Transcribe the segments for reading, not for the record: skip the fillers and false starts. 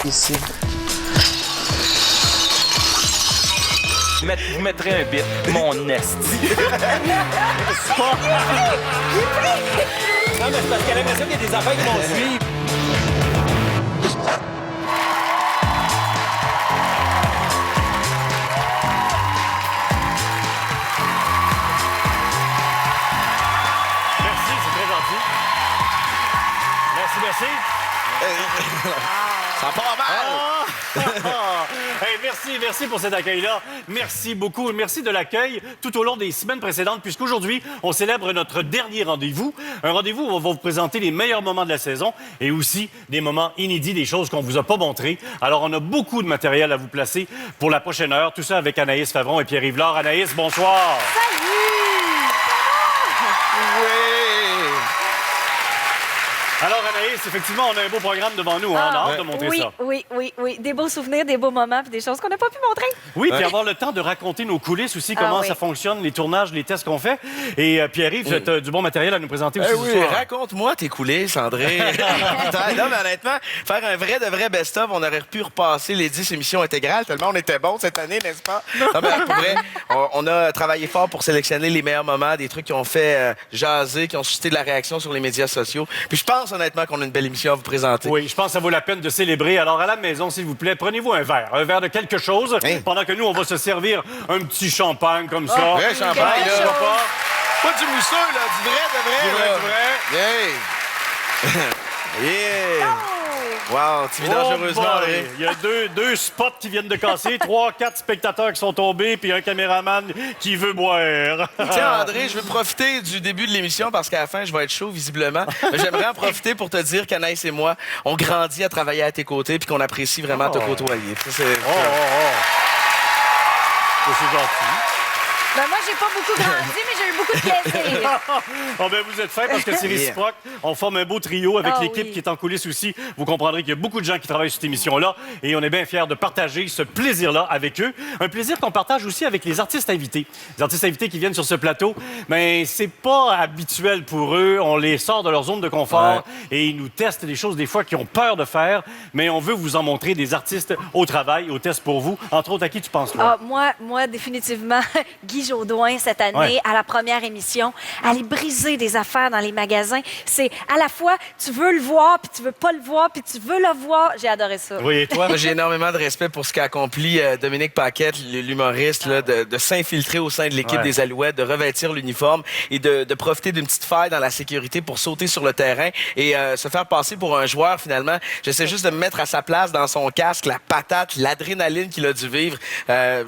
ici. Vous mettrez un bit, mon esti. Non, mais c'est parce qu'elle a l'impression qu'il y a des affaires qui vont suivre. Merci, c'est très gentil. Merci. Ça part mal! Hey, merci pour cet accueil-là. Merci beaucoup. Merci de l'accueil tout au long des semaines précédentes, puisqu'aujourd'hui, on célèbre notre dernier rendez-vous. Un rendez-vous où on va vous présenter les meilleurs moments de la saison et aussi des moments inédits, des choses qu'on vous a pas montrées. Alors, on a beaucoup de matériel à vous placer pour la prochaine heure. Tout ça avec Anaïs Favron et Pierre-Yves Lard. Anaïs, bonsoir. Salut! Oui! Alors, Anaïs, effectivement, on a un beau programme devant nous. Hein? On a hâte de montrer ça. Oui. Des beaux souvenirs, des beaux moments, puis des choses qu'on n'a pas pu montrer. Oui, puis avoir le temps de raconter nos coulisses aussi, comment ça fonctionne, les tournages, les tests qu'on fait. Et Pierre-Yves, tu as du bon matériel à nous présenter aussi ce soir. Raconte-moi tes coulisses, André. Non, mais honnêtement, faire un vrai de vrai best-of, on aurait pu repasser les 10 émissions intégrales, tellement on était bons cette année, n'est-ce pas? Non, mais pour vrai, on a travaillé fort pour sélectionner les meilleurs moments, des trucs qui ont fait jaser, qui ont suscité de la réaction sur les médias sociaux. Puis je pense honnêtement qu'on a une belle émission à vous présenter. Oui, je pense que ça vaut la peine de célébrer. Alors, à la maison, s'il vous plaît, prenez-vous un verre de quelque chose, pendant que nous, on va se servir un petit champagne comme ça. Vrai champagne, là. Pas Pas du mousseux, là, du vrai de vrai. du vrai. Hey! Yeah! Wow, tu vis dangereusement, André. Il y a deux spots qui viennent de casser, 3-4 spectateurs qui sont tombés, puis un caméraman qui veut boire. Tiens, André, je veux profiter du début de l'émission parce qu'à la fin, je vais être chaud, visiblement. Mais j'aimerais en profiter pour te dire qu'Anaïs et moi, on grandit à travailler à tes côtés puis qu'on apprécie vraiment te côtoyer. Ça, c'est... C'est gentil. Ben moi, j'ai pas beaucoup grandi, mais j'ai eu beaucoup de plaisir. Oh ben vous êtes faits parce que c'est réciproque. On forme un beau trio avec l'équipe oui. qui est en coulisses aussi. Vous comprendrez qu'il y a beaucoup de gens qui travaillent sur cette émission-là et on est bien fiers de partager ce plaisir-là avec eux. Un plaisir qu'on partage aussi avec les artistes invités. Les artistes invités qui viennent sur ce plateau, mais c'est pas habituel pour eux. On les sort de leur zone de confort et ils nous testent des choses des fois qu'ils ont peur de faire, mais on veut vous en montrer des artistes au travail, au test pour vous. Entre autres, à qui tu penses, toi? Moi, définitivement, Guy Jodoin, cette année, à la première émission, aller briser des affaires dans les magasins. C'est à la fois, tu veux le voir, puis tu veux pas le voir, puis tu veux le voir. J'ai adoré ça. Oui, et toi? Moi, j'ai énormément de respect pour ce qu'a accompli Dominique Paquette, l'humoriste, là, de s'infiltrer au sein de l'équipe des Alouettes, de revêtir l'uniforme et de profiter d'une petite faille dans la sécurité pour sauter sur le terrain et se faire passer pour un joueur, finalement. J'essaie juste de me mettre à sa place dans son casque, la patate, l'adrénaline qu'il a dû vivre.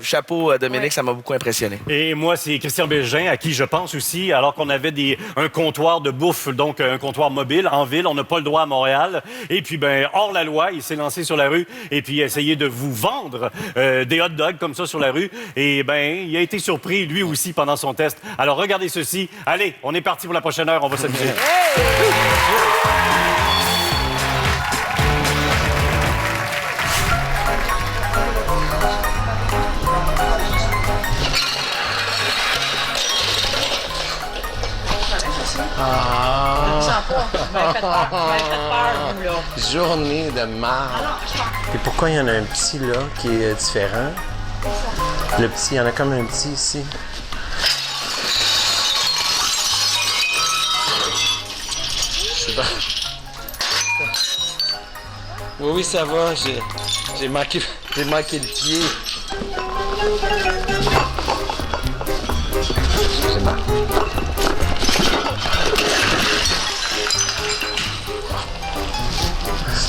Chapeau, Dominique, ça m'a beaucoup impressionné. Et moi, c'est Christian Bégin, à qui je pense aussi, alors qu'on avait un comptoir de bouffe, donc un comptoir mobile en ville. On n'a pas le droit à Montréal. Et puis, hors la loi, il s'est lancé sur la rue et puis essayé de vous vendre des hot dogs comme ça sur la rue. Et il a été surpris, lui aussi, pendant son test. Alors, regardez ceci. Allez, on est parti pour la prochaine heure. On va s'amuser. Journée de marde. Et pourquoi il y en a un petit là qui est différent? Le petit, il y en a comme un petit ici. Je sais pas. Oui, ça va. J'ai manqué le pied. J'ai mal.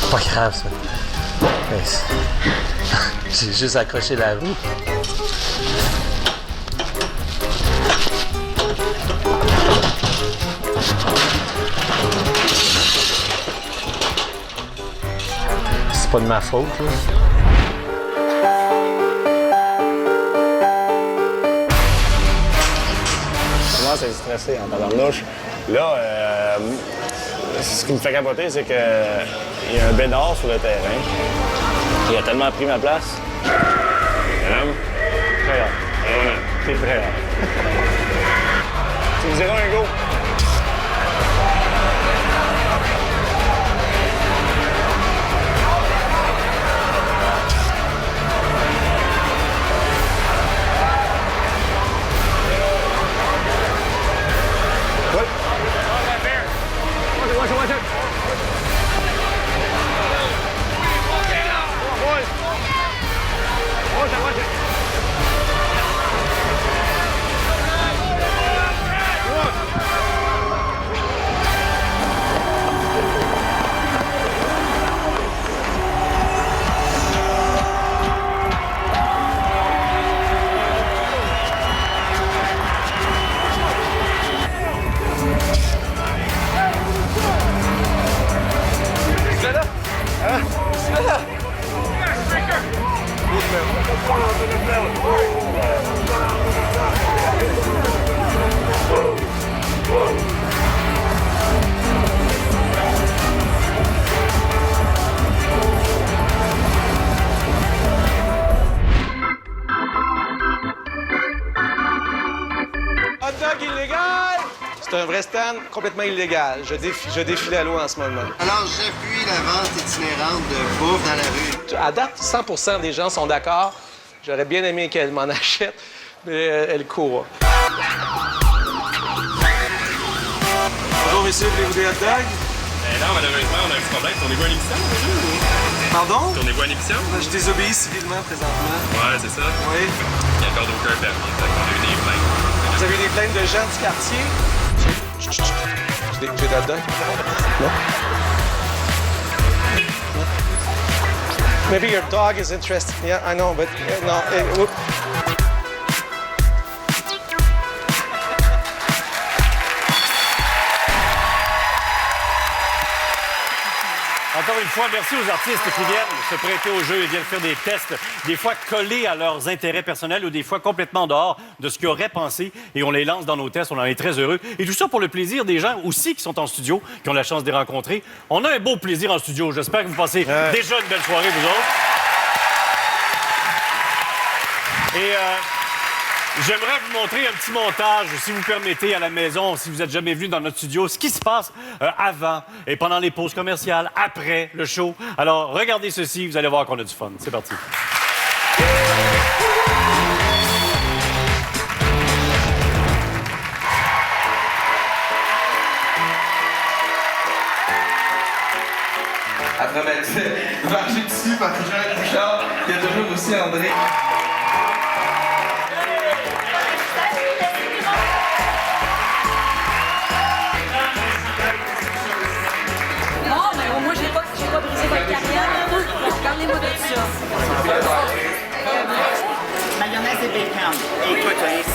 C'est pas grave, ça. J'ai juste accroché la roue. C'est pas de ma faute, là. Je commence à être stressé en tabarnouche. Là, ce qui me fait capoter, c'est qu'il y a un bédard sur le terrain. Il a tellement pris ma place. Madame, très hâte. T'es très hâte. Tu me diras un go. Hot dog illégal! C'est un vrai stand complètement illégal. Je défie la loi en ce moment. Alors, j'appuie la vente itinérante de bouffe dans la rue. À date, 100 des gens sont d'accord. J'aurais bien aimé qu'elle m'en achète, mais elle court. Bonjour, messieurs, voulez-vous des hot dogs? Non, malheureusement, on a un petit problème. Tournez-vous à l'émission aujourd'hui? Pardon? Tournez-vous à l'émission? Je désobéis civilement présentement. Ouais, c'est ça. Oui. Il n'y a encore d'aucun permis. Fait qu'on a eu des plaintes. Vous avez des plaintes de gens du quartier? J'ai des hot dogs? Non. Maybe your dog is interested. Yeah, I know, but no. Encore une fois, merci aux artistes qui viennent se prêter au jeu et viennent faire des tests, des fois collés à leurs intérêts personnels ou des fois complètement dehors de ce qu'ils auraient pensé. Et on les lance dans nos tests, on en est très heureux. Et tout ça pour le plaisir des gens aussi qui sont en studio, qui ont la chance de les rencontrer. On a un beau plaisir en studio. J'espère que vous passez déjà une belle soirée, vous autres. Et j'aimerais vous montrer un petit montage, si vous permettez, à la maison, si vous n'êtes jamais venu dans notre studio, ce qui se passe avant et pendant les pauses commerciales, après le show. Alors, regardez ceci, vous allez voir qu'on a du fun. C'est parti. Après m'être marché dessus par Jean Bouchard, il y a toujours aussi André. Non, mais au moins, j'ai pas brisé votre carrière. Parlez-moi de ça. Mayonnaise et bacon. Écoute, ça y est,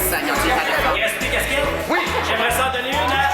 Il reste des casquettes? Oui! J'aimerais s'en donner une à...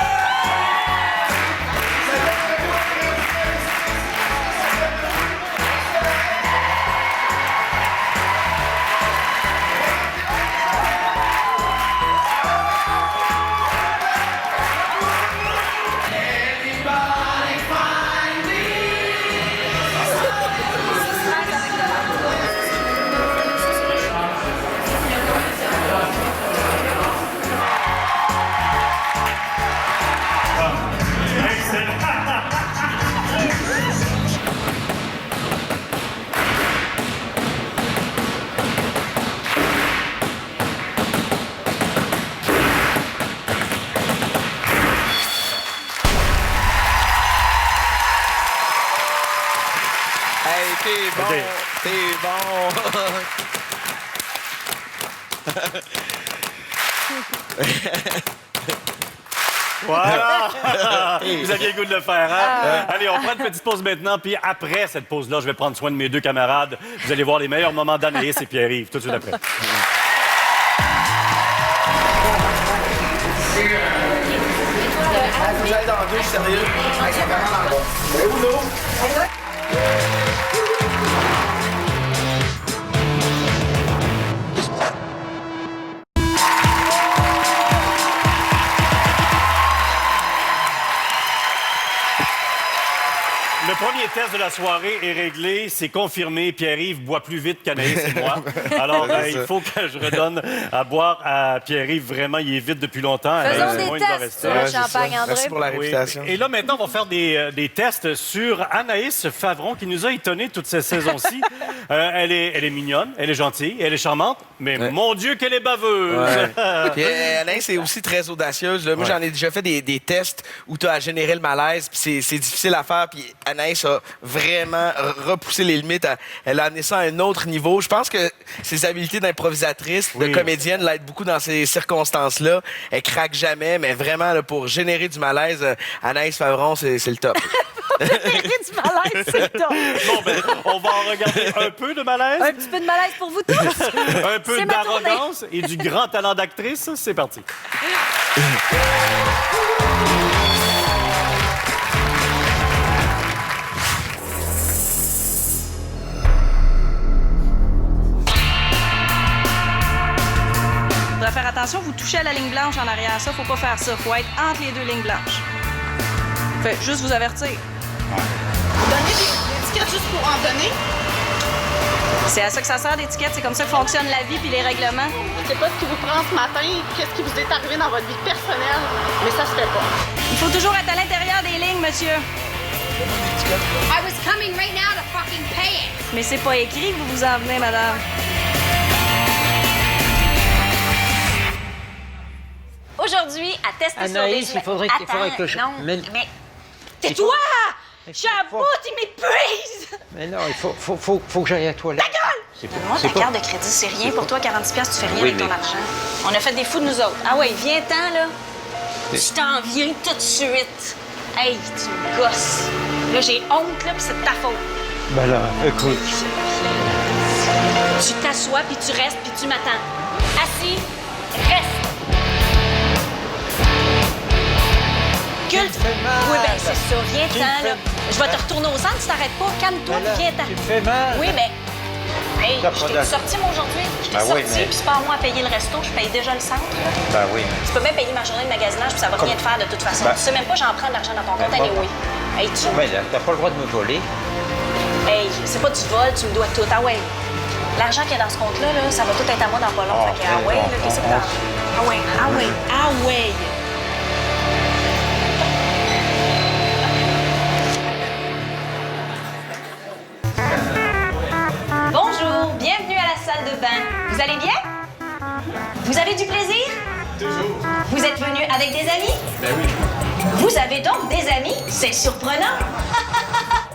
Hey, t'es bon, OK. t'es bon. Voilà! Vous aviez le goût de le faire, hein? Allez, on prend une petite pause maintenant, puis après cette pause-là, je vais prendre soin de mes deux camarades. Vous allez voir les meilleurs moments d'Anaïs et Pierre-Yves, tout de suite après. Vous allez dans la douche, sérieux? Ils sont vraiment dans le bon. Le premier test de la soirée est réglé. C'est confirmé. Pierre-Yves boit plus vite qu'Anaïs et moi. Alors, il faut que je redonne à boire à Pierre-Yves. Vraiment, il est vite depuis longtemps. Faisons Moi, des il doit tests rester. sur le champagne, André. Merci pour la réputation. Et là, maintenant, on va faire des tests sur Anaïs Favron, qui nous a étonnés toute cette saison-ci. Elle est mignonne, elle est gentille, elle est charmante, mais mon Dieu, qu'elle est baveuse! Puis, Anaïs est aussi très audacieuse. Là. Moi, j'en ai déjà fait des tests où tu as généré le malaise, puis c'est difficile à faire. Puis Anaïs a vraiment repoussé les limites. Elle a amené ça à un autre niveau. Je pense que ses habiletés d'improvisatrice, de comédienne, l'aident beaucoup dans ces circonstances-là. Elle craque jamais, mais vraiment, là, pour générer du malaise, Anaïs Favron, c'est le top. Générer du malaise, c'est top. Bon, ben, on va en regarder un peu de malaise. Un petit peu de malaise pour vous tous. Un peu C'est ma d'arrogance et du grand talent d'actrice. C'est parti. Faudra faire attention, vous touchez à la ligne blanche en arrière. Ça, faut pas faire ça. Faut être entre les deux lignes blanches. Fait juste vous avertir. Vous donnez des étiquettes juste pour en donner? C'est à ça que ça sert d'étiquette. C'est comme ça que fonctionne la vie puis les règlements. Je sais pas ce qui vous prend ce matin, qu'est-ce qui vous est arrivé dans votre vie personnelle, mais ça se fait pas. Il faut toujours être à l'intérieur des lignes, monsieur. I was coming right now to fucking pay it. Mais c'est pas écrit que vous vous en venez, madame. Aujourd'hui, à tester Anaïs, sur des... il faudrait que je... Non, Mais- mais... Tais-toi! Chabot, il méprise! Mais non, il faut que j'aille à la toilette. Ta gueule! Moi, ta carte de crédit, c'est rien pour toi. 40$, tu fais rien avec ton argent. On a fait des fous de nous autres. Ah ouais, viens-t'en, là. Je t'en viens tout de suite. Hey, tu me gosses. Là, j'ai honte, là, pis c'est de ta faute. Ben là, écoute. Tu t'assois, puis tu restes, puis tu m'attends. Assis, reste. Culte. Oui, ben c'est ça. Viens-t'en, là. Je vais te retourner au centre, tu t'arrêtes pas. Calme-toi, puis viens-t'en. Tu me fais mal. Oui, mais... Hey, T'as je pas t'ai d'ac- sorti, moi, aujourd'hui. Je t'ai Ben oui, sorti, mais- puis c'est pas à moi à payer le resto. Je paye déjà le centre, là. Ben oui. Tu peux même payer ma journée de magasinage, puis ça va rien te faire de toute façon. Ben- Tu sais même pas, j'en prends de l'argent dans ton compte. Ben Allez, bon. oui. Hey, tu... Ben là, t'as pas le droit de me voler. Hey, c'est pas du vol, tu me dois tout. Ah ouais. L'argent qu'il y a dans ce compte-là, là, ça va tout être à moi dans pas long. Ah, Fait que, ah ouais, ben, là, qu'est-ce que t'as? Ah ouais, ah ouais, ah ouais. Bonjour, bienvenue à la salle de bain. Vous allez bien? Vous avez du plaisir? Toujours. Vous êtes venu avec des amis? Ben oui. Vous avez donc des amis? C'est surprenant.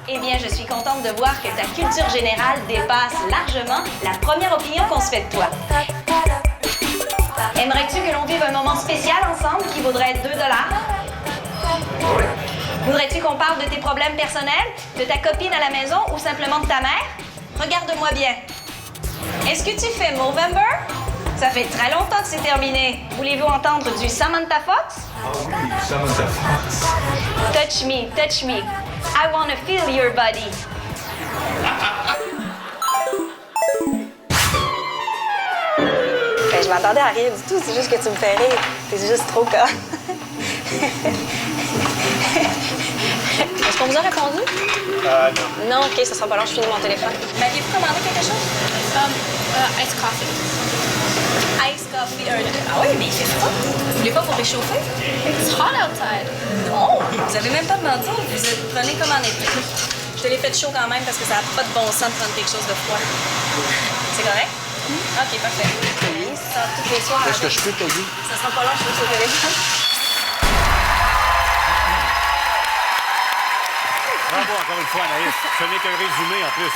Eh bien, je suis contente de voir que ta culture générale dépasse largement la première opinion qu'on se fait de toi. Aimerais-tu que l'on vive un moment spécial ensemble qui vaudrait 2 $? Voudrais-tu qu'on parle de tes problèmes personnels, de ta copine à la maison ou simplement de ta mère? Regarde-moi bien. Est-ce que tu fais Movember? Ça fait très longtemps que c'est terminé. Voulez-vous entendre du Samantha Fox? Samantha Fox. Touch me, touch me. I want to feel your body. Ben, je m'attendais à rien du tout, c'est juste que tu me fais rire. T'es juste trop con. Est-ce qu'on vous a répondu? Non. Non, ok, ça sera pas long, je finis mon téléphone. M'aviez-vous commandé quelque chose? Iced coffee. Ice coffee. Ah oui, mais il fait froid. Vous voulez pas vous réchauffer? It's hot outside. Non, vous avez même pas de manteau. Prenez comme en été. Je te l'ai fait chaud quand même parce que ça n'a pas de bon sens de prendre quelque chose de froid. C'est correct? OK, parfait. Oui, ça sort tous les soirs. Est-ce que je peux t'aider? Ça sera pas long, je vais au téléphone. Bravo encore une fois, Anaïs. Ce n'est qu'un résumé en plus.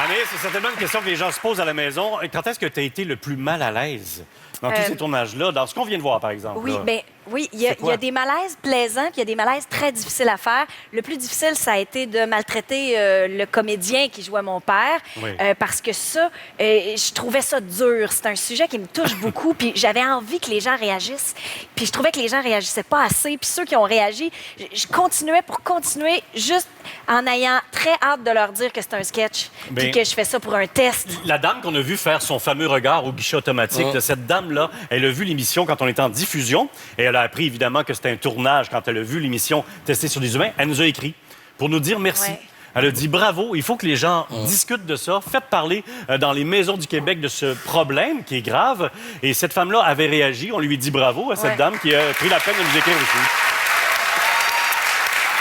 Anaïs, c'est certainement une question que les gens se posent à la maison. Quand est-ce que tu as été le plus mal à l'aise dans tous ces tournages-là, dans ce qu'on vient de voir, par exemple? Oui, là? bien, oui, il y a des malaises plaisants, puis il y a des malaises très difficiles à faire. Le plus difficile, ça a été de maltraiter le comédien qui jouait mon père, Oui. parce que ça, je trouvais ça dur. C'est un sujet qui me touche beaucoup, puis j'avais envie que les gens réagissent, puis je trouvais que les gens réagissaient pas assez, puis ceux qui ont réagi, je continuais pour continuer, juste en ayant très hâte de leur dire que c'est un sketch, puis Ben, que je fais ça pour un test. La dame qu'on a vu faire son fameux regard au guichet automatique, Oh. cette dame-là, elle a vu l'émission quand on était en diffusion et elle a appris évidemment que c'était un tournage quand elle a vu l'émission testée sur des humains. Elle nous a écrit pour nous dire merci. Ouais. Elle a dit bravo, il faut que les gens discutent de ça. Faites parler dans les maisons du Québec de ce problème qui est grave. Et cette femme-là avait réagi. On lui dit bravo à cette dame qui a pris la peine de nous écrire aussi.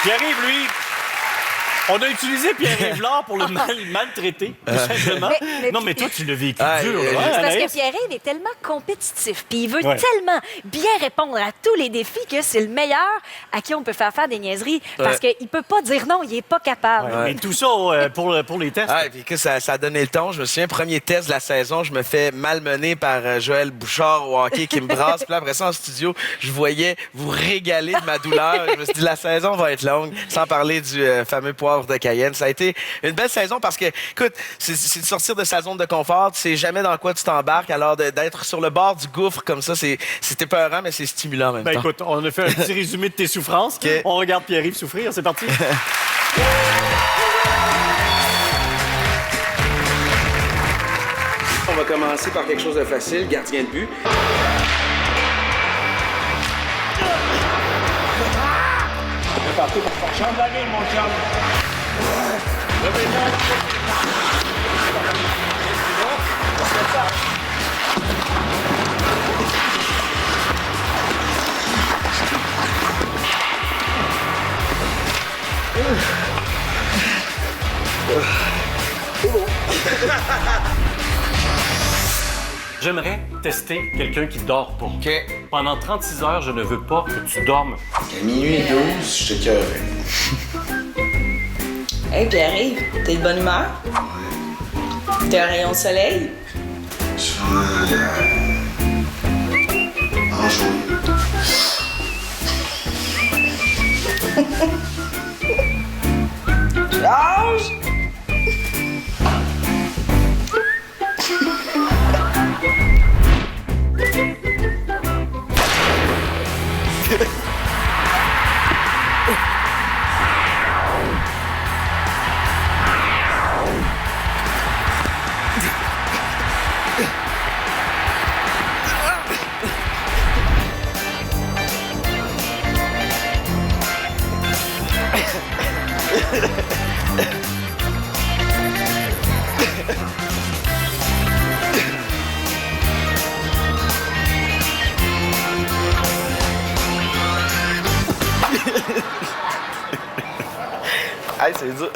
Pierre-Yves, lui, on a utilisé Pierre-Yves Lard pour le maltraiter, tout simplement. Non, mais toi, tu l'as vécu dur. C'est parce Anaïs? que Pierre-Yves est tellement compétitif, puis il veut Ouais. tellement bien répondre à tous les défis que c'est le meilleur à qui on peut faire des niaiseries, parce qu'il peut pas dire non, il est pas capable. Mais tout ça pour les tests. Ah, et puis que ça a donné le ton. Je me souviens, premier test de la saison, je me fais malmener par Joël Bouchard au hockey qui me brasse. Puis là, après ça, en studio, je voyais vous régaler de ma douleur. Je me suis dit, la saison va être longue, sans parler du fameux poivre de Cayenne. Ça a été une belle saison parce que, écoute, c'est de sortir de sa zone de confort. Tu sais jamais dans quoi tu t'embarques. Alors, d'être sur le bord du gouffre comme ça, c'est épeurant, mais c'est stimulant en même temps. Écoute, on a fait un petit résumé de tes souffrances. Okay. On regarde Pierre-Yves souffrir. C'est parti. On va commencer par quelque chose de facile, gardien de but. On est parti pour faire chambre de la game, mon chum. C'est bon. J'aimerais tester quelqu'un qui dort pas. OK. Pendant 36 heures, je ne veux pas que tu dormes. À minuit 12, je t'écœurais. Hey, Pierre-Yves, t'es de bonne humeur? T'as un rayon de soleil? Lâche! Hey, c'est dur.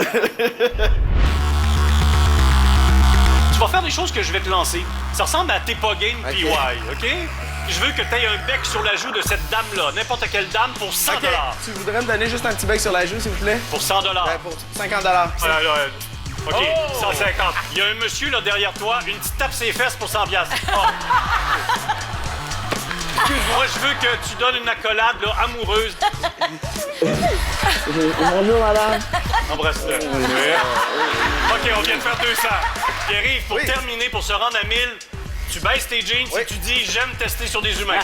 Tu vas faire des choses que je vais te lancer. Ça ressemble à T'es pas game PY, OK? Je veux que tu aies un bec sur la joue de cette dame-là, n'importe quelle dame, pour 100 OK. Tu voudrais me donner juste un petit bec sur la joue, s'il vous plaît? Pour 100 Pour 50 OK, 150. Il y a un monsieur là derrière toi, une petite tape ses fesses pour 100 piastres. Excuse-moi, je veux que tu donnes une accolade là, amoureuse. Bonjour, madame. Embrasse-le. OK, on vient de faire 200. Pierre-Yves, pour terminer, pour se rendre à 1000, tu baisses tes jeans et tu dis « J'aime tester sur des humains ».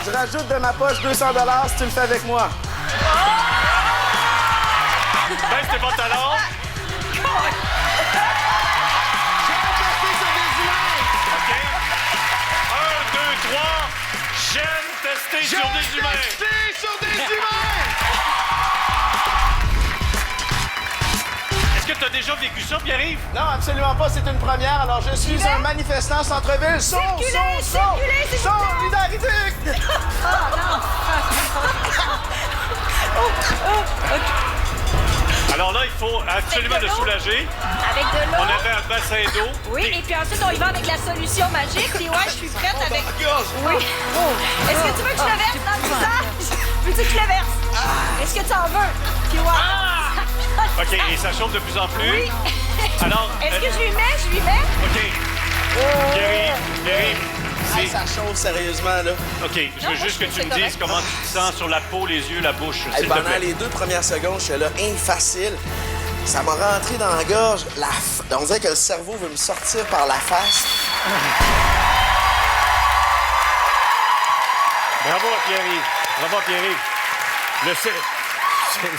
Je rajoute de ma poche 200 si tu le fais avec moi. Baisse tes pantalons. OK. 1, 2, 3. J'aime tester sur des humains. Est-ce que tu as déjà vécu ça, Pierre-Yves? Non, absolument pas. C'est une première. Alors, je suis un manifestant centre-ville. Solidarité! Alors là, il faut absolument le soulager. Avec de l'eau. On avait un bassin d'eau. Oui, et puis ensuite, on y va avec la solution magique. Puis ouais, je suis prête avec... Oui. Est-ce que tu veux que je le verse dans le visage? Veux-tu que je le verse? Est-ce que tu en veux? Puis ouais. OK, et ça chauffe de plus en plus. Oui. Alors... Est-ce que je lui mets? Je lui mets? OK. Pierre-Yves, Hey, ça chauffe sérieusement, là. OK, je veux juste que tu me dises comment tu te sens sur la peau, les yeux, la bouche, Hey, s'il te pendant plaît. les 2 premières secondes, j'étais là, facile. Ça m'a rentré dans la gorge. On dirait que le cerveau veut me sortir par la face. Bravo à Pierre-Yves. Bravo à Pierre-Yves.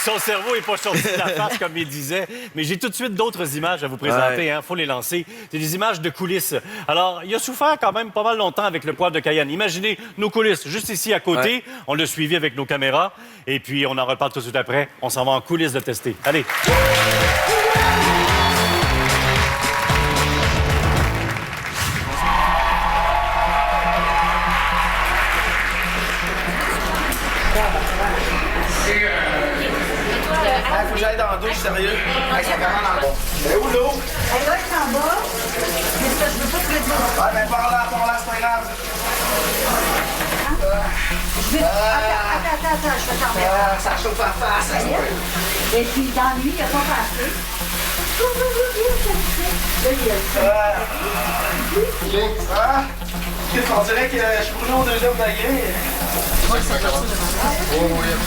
Son cerveau n'est pas sorti de la face, comme il disait. Mais j'ai tout de suite d'autres images à vous présenter. Il faut les lancer. C'est des images de coulisses. Alors, il a souffert quand même pas mal longtemps avec le poivre de Cayenne. Imaginez nos coulisses juste ici à côté. Ouais. On l'a suivi avec nos caméras. Et puis, on en reparle tout de suite après. On s'en va en coulisses de tester. Allez. Faut que j'aille dans la douche, sérieux. Hey, ça commence dans le bon. Mais où l'eau? Elle doit être en bas. Mais ça, je veux pas te le dire. Ouais, mais par là, c'est pas grave. Attends, je vais t'en mettre. Ça chauffe la face. Ça Et puis, dans lui, il n'y a pas passé. On dirait que je suis brûlé au deuxième degré.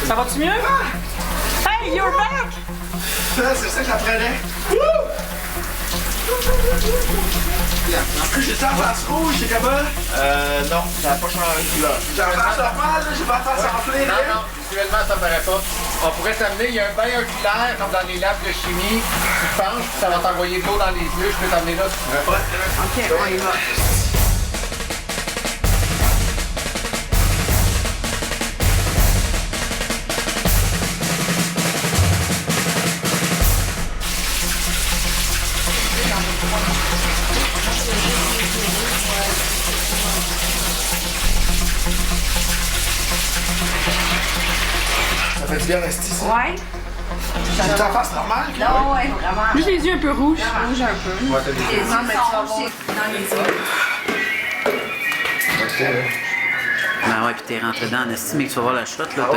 Ça va-tu mieux? Hey, you're back! C'est ça que j'apprenais. En plus, j'ai la face rouge, c'est comment? Non, ça n'a pas changé de couleur. J'ai la face normale, j'ai ma face enflée. Non, visuellement, ça paraît pas. On pourrait t'amener, il y a un bain oculaire, comme dans les labs de chimie. Tu te penches, puis ça va t'envoyer de l'eau dans les yeux. Je peux t'amener là si tu veux. OK, on y va. Ça fait du bien rester ici. Ouais. J'ai ta face normale? Non, ouais, vraiment. Juste les yeux un peu rouges. Rouge un peu. Ouais, t'as des Les yeux sont rouges dans les yeux. Ben ouais, puis t'es rentré dedans en estime et que tu vas voir la shot, là.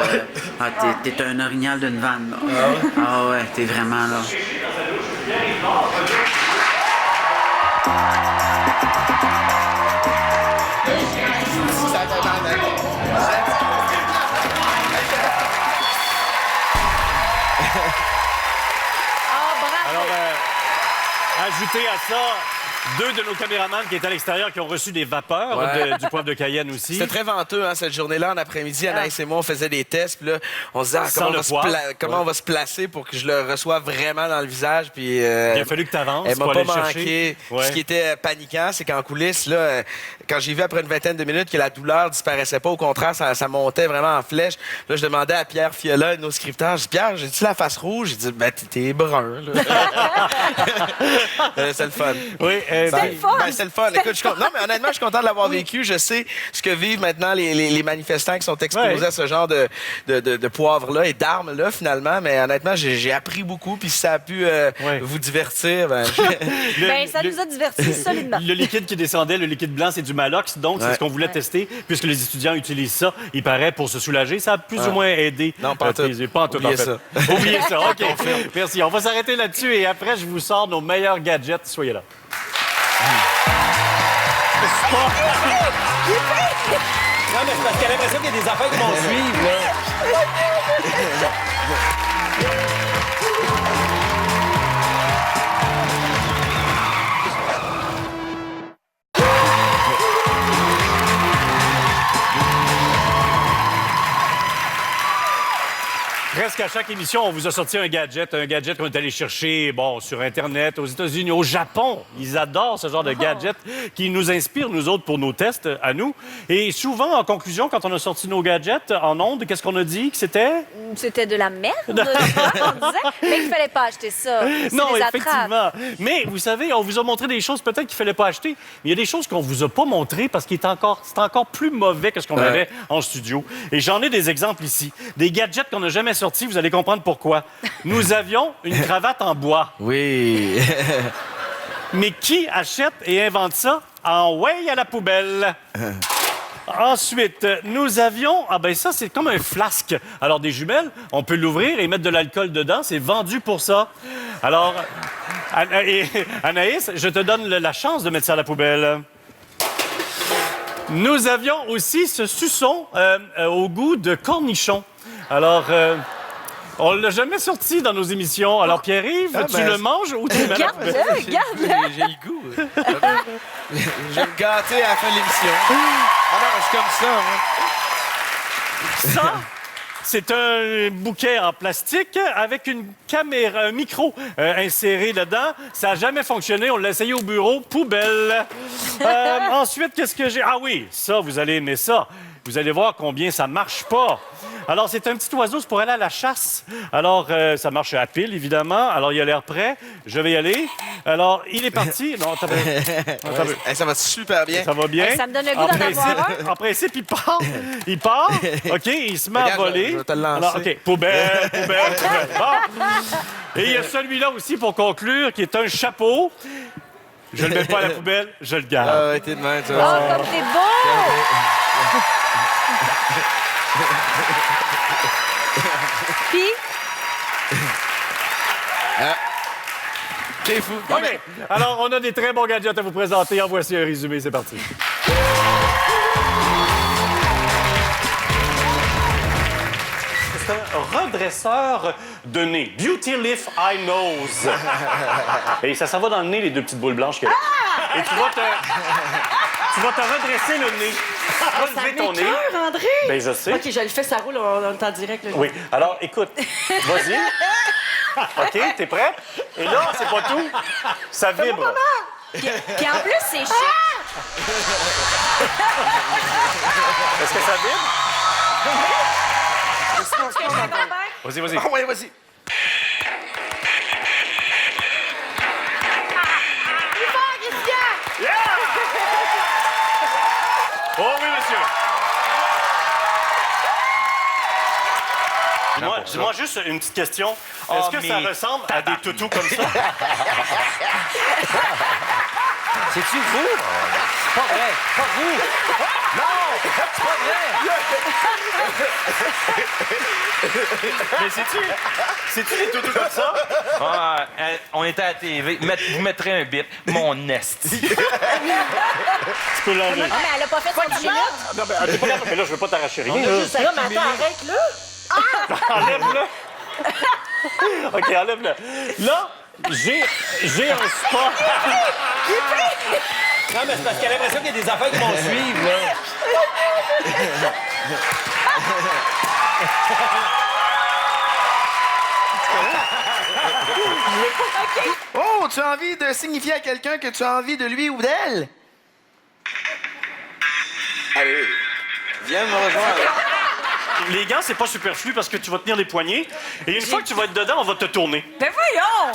T'es un orignal d'une vanne, là. Ah ouais, t'es vraiment là. Alors, ajouter à ça, deux de nos caméramans qui étaient à l'extérieur qui ont reçu des vapeurs du poivre de Cayenne aussi. C'était très venteux, hein, cette journée-là. En après-midi, Anaïs et moi, on faisait des tests. Puis là, on se disait comment on va se placer pour que je le reçoive vraiment dans le visage. Puis, il a fallu que tu avances. Elle m'a pour pas aller le manqué. chercher. Ouais. Ce qui était paniquant, c'est qu'en coulisses, là, quand j'ai vu après une vingtaine de minutes que la douleur disparaissait pas, au contraire, ça montait vraiment en flèche. Là, je demandais à Pierre Fiola, nos scripteurs, je dis, Pierre, j'ai-tu la face rouge? Il dit, ben, t'es brun, là. C'est le fun. Oui, C'est le fun. C'est le fun. Écoute, non, mais honnêtement, je suis content de l'avoir vécu. Je sais ce que vivent maintenant les manifestants qui sont exposés à ce genre de poivre-là et d'armes-là, finalement. Mais honnêtement, j'ai appris beaucoup. Puis si ça a pu vous divertir, ben... ça nous a divertis solidement. Le liquide qui descendait, le liquide blanc, c'est du Malox. Donc, c'est ce qu'on voulait tester. Puisque les étudiants utilisent ça, il paraît, pour se soulager. Ça a plus ou moins aidé. Non, pas en tout. Pas en tout, Oubliez en fait. ça. Oubliez ça. OK. Merci. On va s'arrêter là-dessus. Et après, je vous sors nos meilleurs gadgets. Soyez là. Non, mais c'est parce qu'elle a l'impression qu'il y a des affaires qui vont suivre, là. Presque à chaque émission, on vous a sorti un gadget qu'on est allé chercher, sur Internet, aux États-Unis, au Japon. Ils adorent ce genre de gadget qui nous inspire, nous autres, pour nos tests à nous. Et souvent, en conclusion, quand on a sorti nos gadgets en ondes, qu'est-ce qu'on a dit que c'était? C'était de la merde, on disait, mais il fallait pas acheter ça. Non, des effectivement. Mais vous savez, on vous a montré des choses peut-être qu'il fallait pas acheter, mais il y a des choses qu'on vous a pas montrées parce qu'il c'est encore plus mauvais que ce qu'on avait en studio. Et j'en ai des exemples ici. Des gadgets qu'on n'a jamais sortis. Vous allez comprendre pourquoi. Nous avions une cravate en bois. Oui. Mais qui achète et invente ça en way à la poubelle? Ensuite, nous avions... Ah ben ça, c'est comme un flasque. Alors, des jumelles, on peut l'ouvrir et mettre de l'alcool dedans. C'est vendu pour ça. Alors, Anaïs, je te donne la chance de mettre ça à la poubelle. Nous avions aussi ce suçon au goût de cornichon. Alors... on l'a jamais sorti dans nos émissions. Alors, Pierre-Yves, tu le manges ou tu le mets? Garde-le. J'ai le goût. Je vais me gâter à la fin de l'émission. Ah non, je suis comme ça, moi. C'est un bouquet en plastique avec une caméra, un micro inséré dedans. Ça n'a jamais fonctionné. On l'a essayé au bureau. Poubelle. Ensuite, qu'est-ce que j'ai? Ah oui, ça, vous allez aimer ça. Vous allez voir combien ça marche pas. Alors, c'est un petit oiseau, c'est pour aller à la chasse. Alors, ça marche à pile, évidemment. Alors, il a l'air prêt. Je vais y aller. Alors, il est parti. Non, t'as Hey, ça va super bien. Ça va bien. Hey, ça me donne le goût d'en avoir un. En principe, il part. Il part. OK, il se met à voler. Je vais te le lancer. Alors, OK, poubelle. Bon. Et il y a celui-là aussi, pour conclure, qui est un chapeau. Je le mets pas à la poubelle, je le garde. Ah ouais, t'es de même, toi. Oh, comme t'es beau! Puis, T'es fou. OK. Alors, on a des très bons gadgets à vous présenter. En voici un résumé, c'est parti. C'est un redresseur de nez. Beauty Lift Eye Nose. Et ça s'en va dans le nez, les deux petites boules blanches qu'il y a. Et tu vas te redresser le nez. Relever ton nez. André! Ben, je sais. OK, je le fais, ça roule, on est en direct. Là. Oui. Alors, écoute, vas-y. OK, t'es prêt? Et là, c'est pas tout. Ça vibre. puis en plus, c'est chic. Est-ce que ça vibre? Vas-y, vas-y. Ah ouais, vas-y. Oh oui, monsieur. Dis-moi juste une petite question. Est-ce que ça ressemble à des toutous comme ça? C'est-tu vous? Pas vrai. Pas vous. Non! C'est pas vrai! Mais c'est-tu des toutous comme ça? Ah, on était à la TV. Vous mettrez un bip. Mon esti. Tu peux l'enlever. Ah, mais elle a pas fait son 10 minutes. Non, mais là, je veux pas t'arracher rien. Ça là, mais attends, arrête-le. Enlève-le. OK, enlève-le. Là, j'ai un spa. Non, mais c'est parce qu'elle a l'impression qu'il y a des affaires qui vont suivre, là. Oh, tu as envie de signifier à quelqu'un que tu as envie de lui ou d'elle? Allez, viens me rejoindre. Les gants, c'est pas superflu parce que tu vas tenir les poignets. Et une fois que tu vas être dedans, on va te tourner. Ben voyons!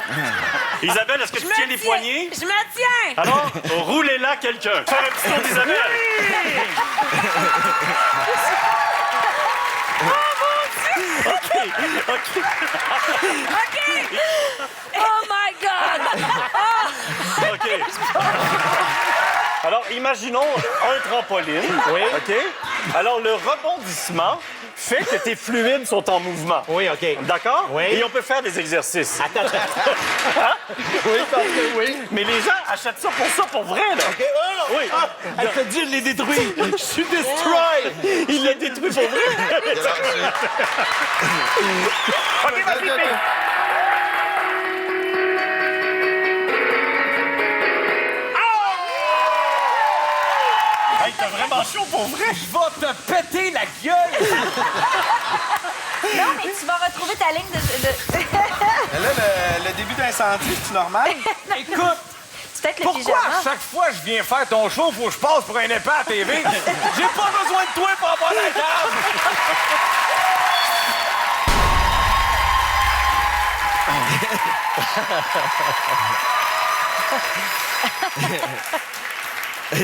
Isabelle, est-ce que tu tiens les poignets? Je me tiens! Alors, roulez-là quelqu'un. Faire un petit tour d'Isabelle. OK. Oh my God! OK. Alors, imaginons un trampoline. Oui. OK. Alors, le rebondissement fait que tes fluides sont en mouvement. Oui, OK. D'accord? Oui. Et on peut faire des exercices. Attends. Hein? Oui, parce que oui. Mais les gens achètent ça pour vrai, là. OK. Oh, oui. Elle te dit, je l'ai détruit. Je suis destroy. Il l'a détruit pour vrai. OK, vas-y, Hey, t'as vraiment chaud pour vrai? Je vais te péter la gueule. Non, mais tu vas retrouver ta ligne de... Là, le début d'incendie, c'est normal? Écoute, C'est peut-être le pourquoi pyjama. à chaque fois que je viens faire ton show, faut que je passe pour un épais à la TV? J'ai pas besoin de toi pour avoir la table.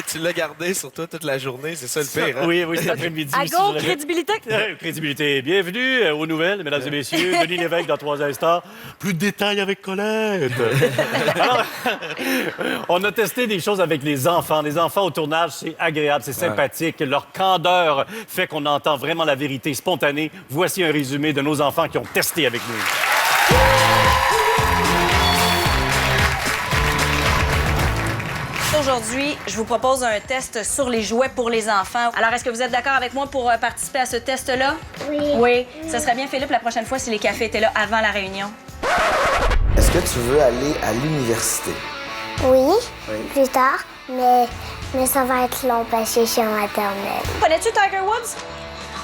Tu l'as gardé sur toi toute la journée, c'est ça le pire, hein? Oui, cet après-midi. À si go, vous l'avez. crédibilité. Crédibilité. Bienvenue aux nouvelles, mesdames et messieurs. Denis Lévesque dans 3 instants. Plus de détails avec Colette. Alors, on a testé des choses avec les enfants. Les enfants au tournage, c'est agréable, c'est sympathique. Leur candeur fait qu'on entend vraiment la vérité spontanée. Voici un résumé de nos enfants qui ont testé avec nous. Aujourd'hui, je vous propose un test sur les jouets pour les enfants. Alors, est-ce que vous êtes d'accord avec moi pour participer à ce test-là? Oui. Oui. Ça serait bien, Philippe, la prochaine fois si les cafés étaient là avant la réunion. Est-ce que tu veux aller à l'université? Oui, plus tard, mais ça va être long parce que je suis en maternelle. Connais-tu Tiger Woods?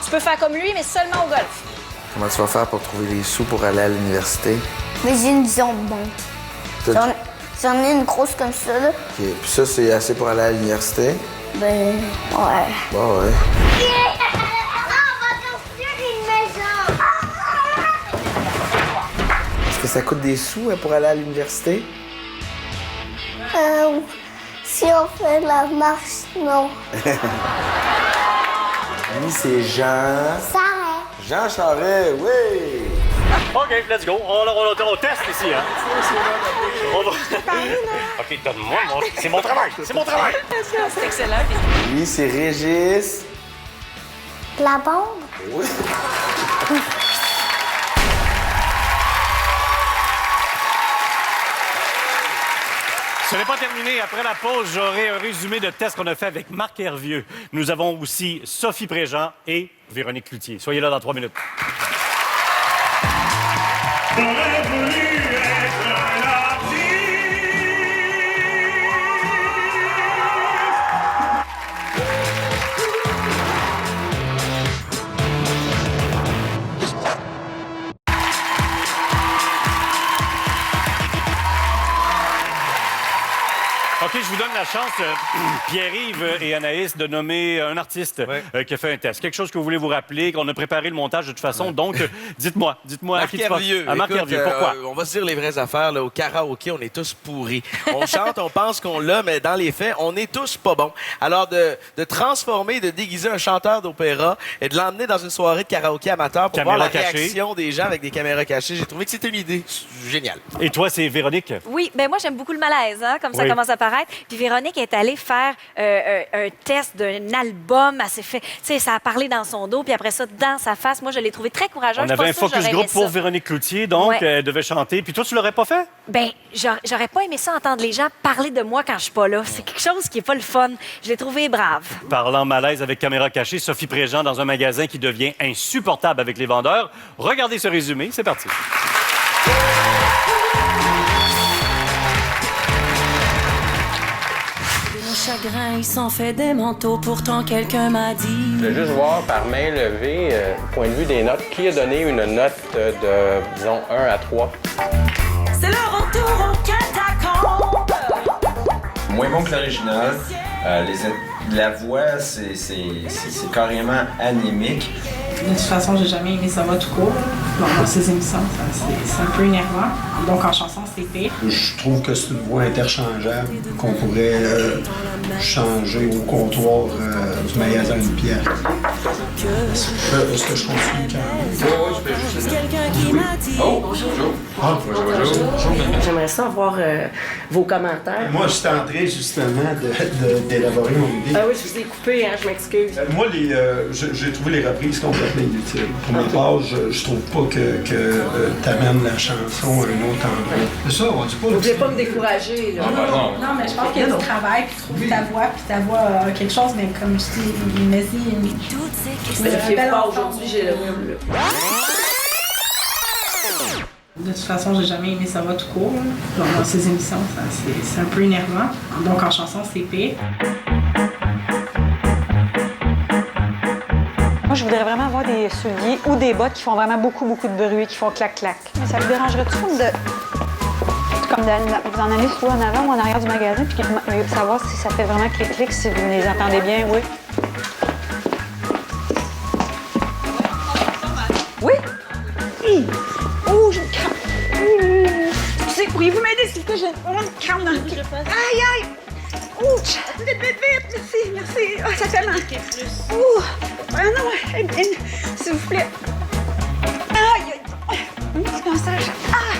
Tu peux faire comme lui, mais seulement au golf. Comment tu vas faire pour trouver des sous pour aller à l'université? Mais j'ai une bonbonne. J'en ai une grosse comme ça, là. OK. Puis ça, c'est assez pour aller à l'université? Ben, ouais. Bah ouais. On va construire une maison! Est-ce que ça coûte des sous pour aller à l'université? Si on fait la marche, non. Lui, c'est Jean... Charest. Jean Charest, oui! OK, let's go. On teste ici, hein? On va... OK, donne-moi mon... C'est mon travail! C'est mon travail! C'est excellent. Lui, c'est Régis. La bombe? Oui. Ce n'est pas terminé. Après la pause, j'aurai un résumé de test qu'on a fait avec Marc Hervieux. Nous avons aussi Sophie Préjean et Véronique Cloutier. Soyez là dans 3 minutes. J'aurais voulu être un artiste. OK, je vous donne la chance, Pierre-Yves et Anaïs, de nommer un artiste qui a fait un test. Quelque chose que vous voulez vous rappeler, qu'on a préparé le montage de toute façon. Donc, dites-moi à qui tu penses. Marc Hervieux, pourquoi? On va se dire les vraies affaires. Là, au karaoké, on est tous pourris. On chante, on pense qu'on l'a, mais dans les faits, on est tous pas bons. Alors, de transformer, de déguiser un chanteur d'opéra et de l'emmener dans une soirée de karaoké amateur pour voir la réaction des gens avec des caméras cachées, j'ai trouvé que c'était une idée géniale. Et toi, c'est Véronique? Oui, ben moi, j'aime beaucoup le malaise, hein, comme ça commence à paraître. Puis Véronique est allée faire un test d'un album. Elle s'est fait, tu sais, ça a parlé dans son dos, puis après ça, dans sa face. Moi, je l'ai trouvé très courageuse. On avait un focus group pour Véronique Cloutier, donc elle devait chanter. Puis toi, tu l'aurais pas fait? Ben, j'aurais pas aimé ça entendre les gens parler de moi quand je suis pas là. C'est quelque chose qui est pas le fun. Je l'ai trouvé brave. Parlant malaise avec caméra cachée, Sophie Préjean dans un magasin qui devient insupportable avec les vendeurs. Regardez ce résumé, c'est parti. Chagrin, il s'en fait des manteaux, pourtant quelqu'un m'a dit. Je vais juste voir par main levée, point de vue des notes, qui a donné une note de, disons, 1 à 3. C'est le retour au catacombe. Moins bon que l'original. La voix, c'est carrément anémique. De toute façon, j'ai jamais aimé ça va tout court. Bon, dans ces émissions, c'est un peu énervant. Donc en chanson, c'est pire. Je trouve que c'est une voix interchangeable qu'on pourrait changer au comptoir du magasin de pierre. Est-ce que je continue quand même? Oui, je fais juste Oh, bonjour. Bonjour. J'aimerais ça avoir vos commentaires. Moi, j'étais en train justement d'élaborer mon idée. Ah oui, je vous ai coupé, hein, je m'excuse. Moi, j'ai trouvé les reprises complètement inutiles. Pour ma part, je trouve pas que t'amènes la chanson à un autre endroit. C'est ça, on dit pas... Vous pouvez pas me décourager, là. Non, mais je pense qu'il y a du travail, puis trouver ta voix, puis ta voix a quelque chose, mais comme je dis, Mais pas aujourd'hui, j'ai le rhume, là. De toute façon, j'ai jamais aimé ça va tout court. Bon, dans ces émissions, c'est un peu énervant. Donc en chanson, c'est pire. Moi, je voudrais vraiment avoir des souliers ou des bottes qui font vraiment beaucoup de bruit, qui font clac-clac. Mais ça vous dérangerait-tu comme vous en allez soit en avant ou en arrière du magasin, puis savoir si ça fait vraiment clic-clic, si vous les entendez bien, oui? Oui? Oh, j'ai une crampe. Excusez, pourriez-vous m'aider, s'il vous plaît? J'ai vraiment une crampe dans le pied. Aïe, aïe! Ouh, vite, merci. Ah, ça fait mal. Ouh, ah non, s'il vous plaît. Aïe, un petit massage. Ah!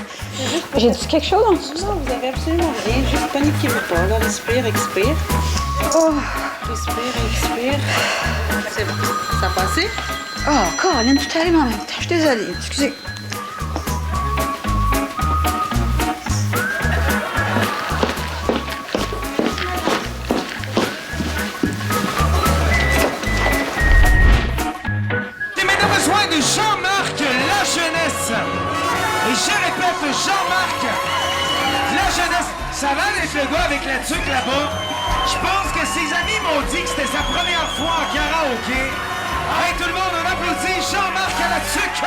J'ai dit quelque chose en dessous? Non, vous avez absolument rien. Juste paniquez-vous pas. Là, respire, expire. Oh! Respire, expire. C'est bon. Ça a passé? Oh, Caroline, tout arrive en même temps. Je suis désolée. Excusez. Jean-Marc La Jeunesse. Et je répète, Jean-Marc La Jeunesse. Ça va avec le gars avec la tuque là-bas? Je pense que ses amis m'ont dit que c'était sa première fois en karaoké. Hey, tout le monde, on applaudit Jean-Marc à la tuque.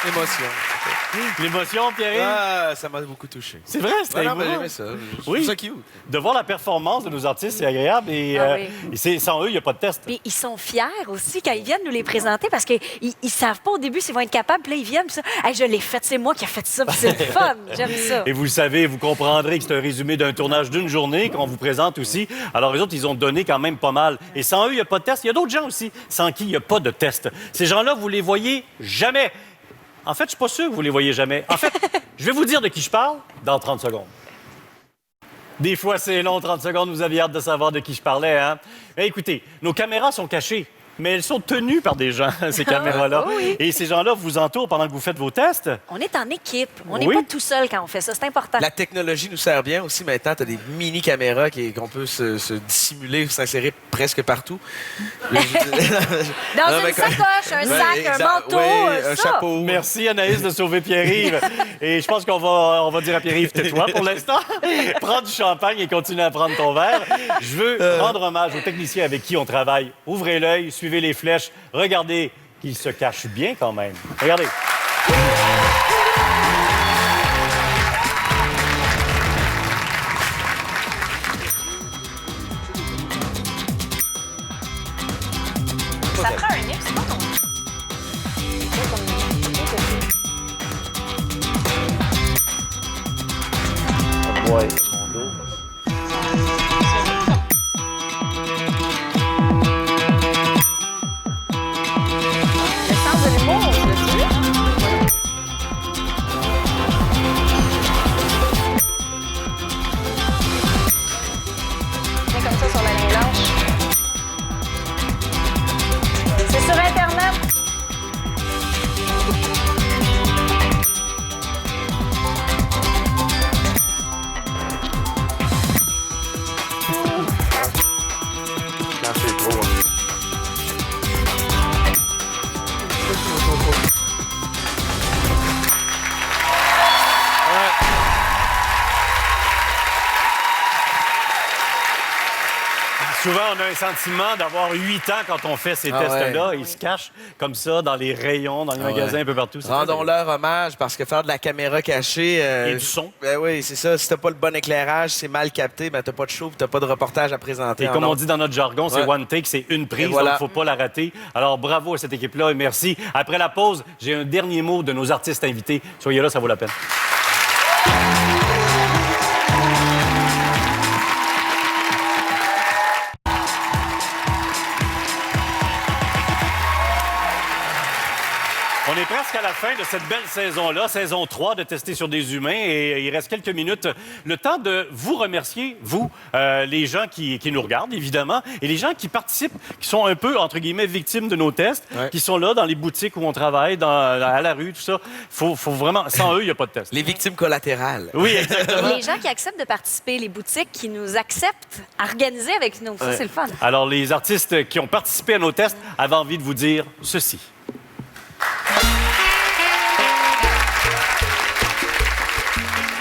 Émotion. L'émotion, Pierre-Yves? Ah, ça m'a beaucoup touché. C'est vrai, c'était non, mais émouvant. j'aimais ça. Je Oui. trouve ça cute. De voir la performance de nos artistes, c'est agréable. Et, sans eux, il n'y a pas de test. Puis ils sont fiers aussi quand ils viennent nous les présenter parce qu'ils ne savent pas au début s'ils vont être capables. Puis là, ils viennent, puis ça. Hey, je l'ai fait, c'est moi qui ai fait ça, puis c'est le fun. J'aime ça. Et vous le savez, vous comprendrez que c'est un résumé d'un tournage d'une journée qu'on vous présente aussi. Alors, les autres, ils ont donné quand même pas mal. Et sans eux, il n'y a pas de test. Il y a d'autres gens aussi sans qui il n'y a pas de test. Ces gens-là, vous les voyez jamais. En fait, je suis pas sûr que vous les voyez jamais. En fait, je vais vous dire de qui je parle dans 30 secondes. Des fois, c'est long, 30 secondes. Vous aviez hâte de savoir de qui je parlais, hein? Mais écoutez, nos caméras sont cachées. Mais elles sont tenues par des gens, ces caméras-là. Oui. Et ces gens-là vous entourent pendant que vous faites vos tests. On est en équipe. On n'est Oui. pas tout seul quand on fait ça. C'est important. La technologie nous sert bien aussi maintenant. Tu as des mini-caméras qu'on peut se dissimuler, s'insérer presque partout. Dans une sacoche, un sac, un manteau, un ça. chapeau. Merci, Anaïs, de sauver Pierre-Yves. Et je pense on va dire à Pierre-Yves, tais-toi pour l'instant. Prends du champagne et continue à prendre ton verre. Je veux rendre hommage aux techniciens avec qui on travaille. Ouvrez l'œil, suivez les flèches. Regardez qu'ils se cachent bien quand même. Regardez. Ça prend un nez, c'est pas ton... Ouais, mon dos. Le sens de l'humour, tu l'as-tu? Viens comme ça sur la ligne blanche. C'est sur Internet. Quand c'est trop, hein. Souvent, on a un sentiment d'avoir 8 ans quand on fait ces tests-là. ouais. Ils se cachent comme ça dans les rayons, dans les magasins, un peu partout. C'est Rendons-leur hommage parce que faire de la caméra cachée. Et du son. Ben oui, c'est ça. Si t'as pas le bon éclairage, c'est mal capté, ben t'as pas de show, t'as pas de reportage à présenter. Et comme en on ondes. dit dans notre jargon, c'est Ouais. one take, c'est une prise, Et voilà. donc il ne faut pas la rater. Alors bravo à cette équipe-là et merci. Après la pause, j'ai un dernier mot de nos artistes invités. Soyez là, ça vaut la peine. On est presque à la fin de cette belle saison-là, saison 3 de Tester sur des humains. Et il reste quelques minutes. Le temps de vous remercier, vous, les gens qui nous regardent, évidemment, et les gens qui participent, qui sont un peu, entre guillemets, victimes de nos tests, qui sont là dans les boutiques où on travaille, à la rue, tout ça. Faut vraiment... Sans eux, il n'y a pas de test. Les victimes collatérales. Oui, exactement. Les gens qui acceptent de participer, les boutiques qui nous acceptent à organiser avec nous. Ça, Ouais. c'est le fun. Alors, les artistes qui ont participé à nos tests avaient envie de vous dire ceci.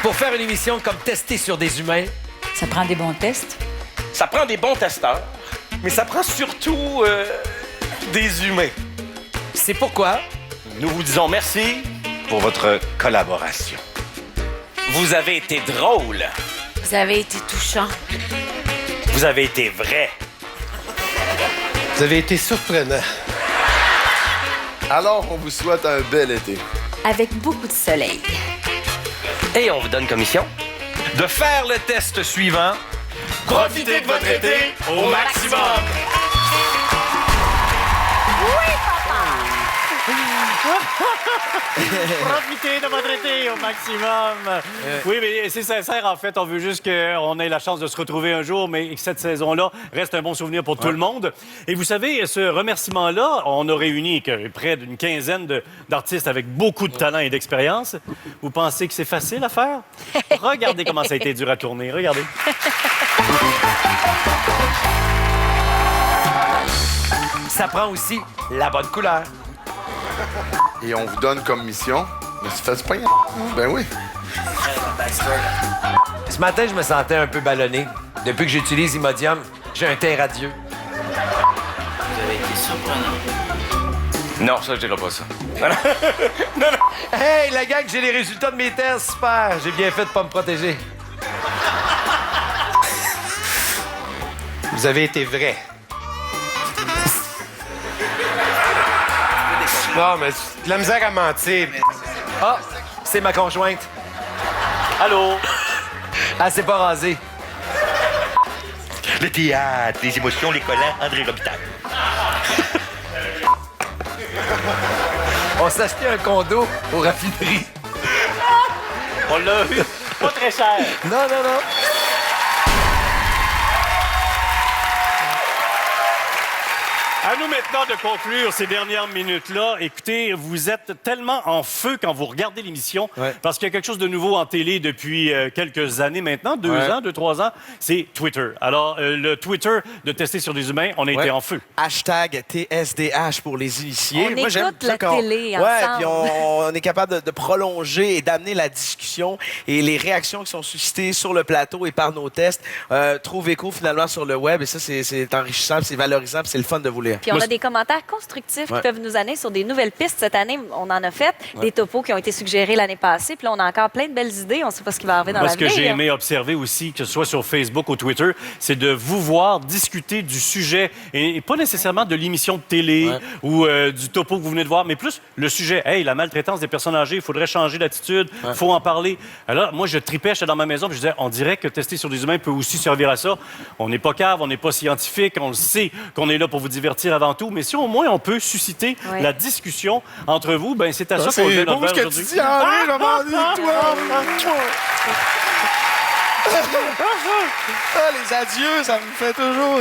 Pour faire une émission comme Tester sur des humains, Ça prend des bons tests. ça prend des bons testeurs, mais ça prend surtout des humains. C'est pourquoi nous vous disons merci pour votre collaboration. Vous avez été drôle. Vous avez été touchant. Vous avez été vrai. Vous avez été surprenant. Alors, on vous souhaite un bel été. Avec beaucoup de soleil. Et on vous donne commission de faire le test suivant. Profitez de votre été au maximum. Oui, papa! Profitez de votre été au maximum. Oui, mais c'est sincère, en fait. On veut juste qu'on ait la chance de se retrouver un jour, mais que cette saison-là reste un bon souvenir pour tout le monde. Et vous savez, ce remerciement-là, on a réuni près d'une quinzaine d'artistes avec beaucoup de talent et d'expérience. Vous pensez que c'est facile à faire? Regardez comment ça a été dur à tourner. Regardez. Ça prend aussi la bonne couleur. Et on vous donne comme mission de se faire du pognon. Ben oui. Ce matin, je me sentais un peu ballonné. Depuis que j'utilise Imodium, j'ai un teint radieux. Vous avez été surprenant. Non, ça, je dirais pas ça. Non. Hey, la gang, j'ai les résultats de mes tests. Super. J'ai bien fait de pas me protéger. Vous avez été vrai. Non, mais de la misère à mentir. Ah, c'est ma conjointe. Allô? Ah, c'est pas rasé. Le théâtre, les émotions, les collants, André Robitaille. On s'est acheté un condo aux raffineries. On l'a eu. Pas très cher. Non. À nous maintenant de conclure ces dernières minutes-là. Écoutez, vous êtes tellement en feu quand vous regardez l'émission, parce qu'il y a quelque chose de nouveau en télé depuis quelques années maintenant, 2-3 ans, c'est Twitter. Alors, le Twitter de Tester sur des humains, on a été en feu. Hashtag TSDH pour les initiés. On écoute la télé ensemble. Puis on est capable de prolonger et d'amener la discussion et les réactions qui sont suscitées sur le plateau et par nos tests trouvent écho finalement sur le web. Et ça, c'est enrichissant, c'est valorisant, c'est le fun de vous lire. Puis on a des commentaires constructifs qui peuvent nous amener sur des nouvelles pistes. Cette année, on en a fait des topos qui ont été suggérés l'année passée. Puis là, on a encore plein de belles idées. On ne sait pas ce qui va arriver dans l'avenir. Ce que j'ai aimé observer aussi, que ce soit sur Facebook ou Twitter, c'est de vous voir discuter du sujet et pas nécessairement de l'émission de télé ou du topo que vous venez de voir, mais plus le sujet. Hey, la maltraitance des personnes âgées, il faudrait changer d'attitude, il faut en parler. Alors, moi, je tripais, j'étais dans ma maison, puis je disais, on dirait que Tester sur des humains peut aussi servir à ça. On n'est pas cave, on n'est pas scientifique, on le sait qu'on est là pour vous divertir avant tout, mais si au moins on peut susciter la discussion entre vous, ben c'est à ça qu'on met notre verre aujourd'hui. C'est beau ce que tu dis, Henri, je m'en dis, toi! Les adieux, ça me fait toujours...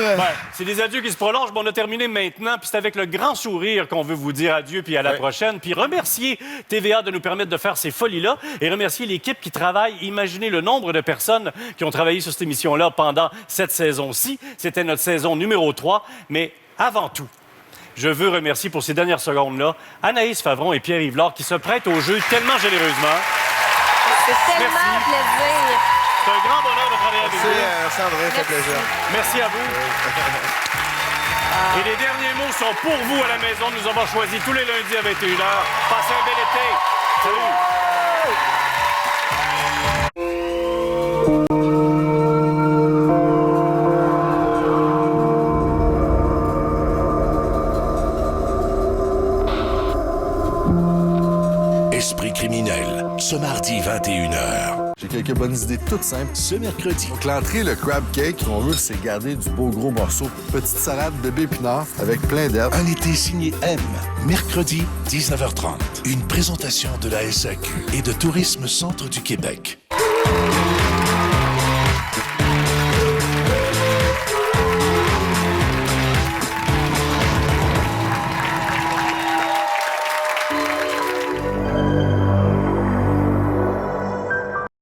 C'est des adieux qui se prolongent, mais on a terminé maintenant, puis c'est avec le grand sourire qu'on veut vous dire adieu, puis à la prochaine, puis remercier TVA de nous permettre de faire ces folies-là, et remercier l'équipe qui travaille. Imaginez le nombre de personnes qui ont travaillé sur cette émission-là pendant cette saison-ci. C'était notre saison numéro 3, mais avant tout, je veux remercier pour ces dernières secondes-là Anaïs Favron et Pierre Yvelard qui se prêtent au jeu tellement généreusement. C'est tellement plaisir. C'est un grand bonheur de travailler avec vous. Merci André, ça fait plaisir. Merci à vous. Et les derniers mots sont pour vous à la maison. Nous avons choisi tous les lundis à 21h. Passez un bel été. Salut. Esprit criminel, ce mardi 21h. J'ai quelques bonnes idées toutes simples. Ce mercredi. Donc l'entrée, le crab cake, on veut, c'est garder du beau gros morceau. Petite salade, bébé épinard avec plein d'herbes. Un été signé M. Mercredi, 19h30. Une présentation de la SAQ et de Tourisme Centre du Québec.